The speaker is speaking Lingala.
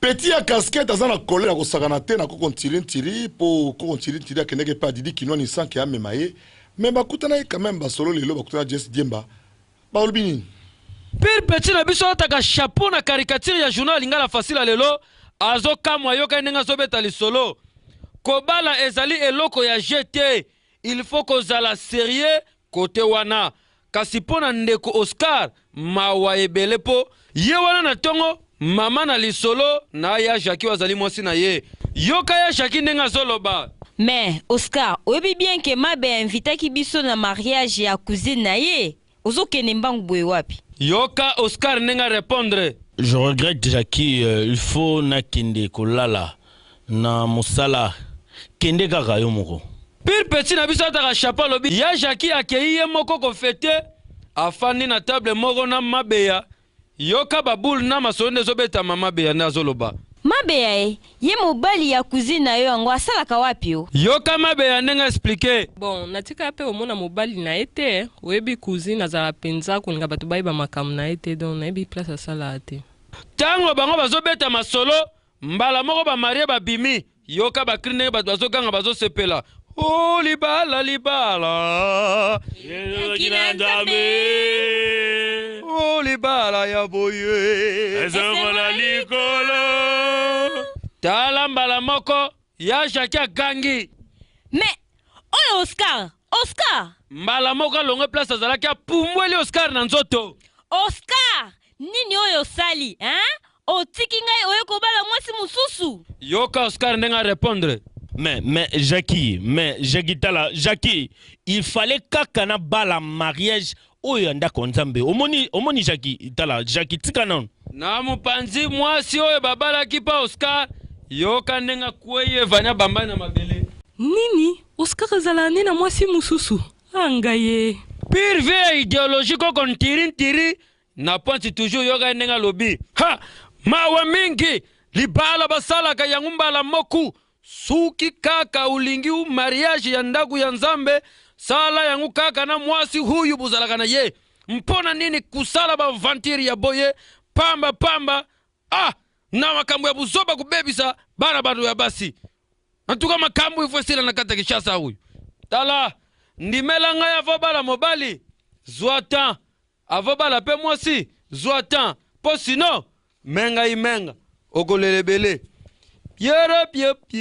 Petit à casquette, à la colère, à Saganate, à Kokontiri, pour Kokontiri, à Keneke pas Didi, qui n'ont ni sang qui a mémaillé. Mais Bakutana quand même, Basolo, les lots, Bakutana Jess Diemba. Baolbini. Pire petit na biso taka chapeau na caricature ya journal lingala facile à lelo. Azo kamwa yoka nenga zobeta lisolo. Kobala ezali eloko ya GT. Il faut kozala sérieux côté wana. Kasi pona ndeko Oscar mawa ebele po. Ye wana na tongo. Mama na lisolo na ya Jackie wazali mwasi na ye. Yoka ya Jackie nenga zoloba. Mais Oscar, oyebi bien que Mabe invita ki biso na mariage ya cousine na ye. Ozo kene mbangu boye wapi? Yoka Oscar nenga répondre. Je regrette Jackie, il faut na kende kolala na musala kende kaka yo moko. Pire petit na biso ataka chapeau lobi. Ya Jackie akei ye moko ko fete afani na table moko na Mabeya. Yoka babul na masonde zobeta mama beya na zoloba. Mabeya ye mobali ya cousine na yo yango asalaka wapi yo? Yoka Mabeya nenga expliquer. Bon, natika pe omona mobali na ete, oyebi cousine azala penza kuninga bato bayiba makamu na ete donc nayebi place asala ate. Tango bango bazobeta masolo, mbala moko ba marie ba bimi, yoka ba krine bato bazokanga bazosepela. Oh libala libala. Oh libala ya boye. Ezomona likolo. Tala mbala moko ya Jackie gangi. Mais oyo Oscar Mbala moko longue place azalaki apumbweli Oscar na nzoto. Oscar nini oyo sali hein? Otiki ngai oyo kobala mwasi mususu. Yoka Oscar nenga répondre. Mais Jackie tala, Jackie, il fallait kakana bala mariage oyo ndako nzambe. Omoni Jackie tala, Jackie tika non. Na mupanzi mwasi oyo babala kipa Oscar, yoka nenga kweye vanya bamba na mabele. Nini? Oscar azala nena mwasi mususu. Angaye. Pire vie idéologie ko kon tiri na ponti toujours yoka nenga lobi. Ha! Mawa mingi libala basala ka yangumbala moku. Suki kaka ulingi mariage ya ndagu ya nzambe sala yangu kaka na mwasi huyu buzalaka na ye. Mpona nini kusala ba vantiri ya boye pamba na makambo ya buzoba kubebisa bana bado ya basi. Antuka makambo ifo sila na kata Kishasa huyu. Tala ndimela nga ya bala mobali zwatan avobala pe mwasi zwatan po sino menga imenga okolelebele. Yep.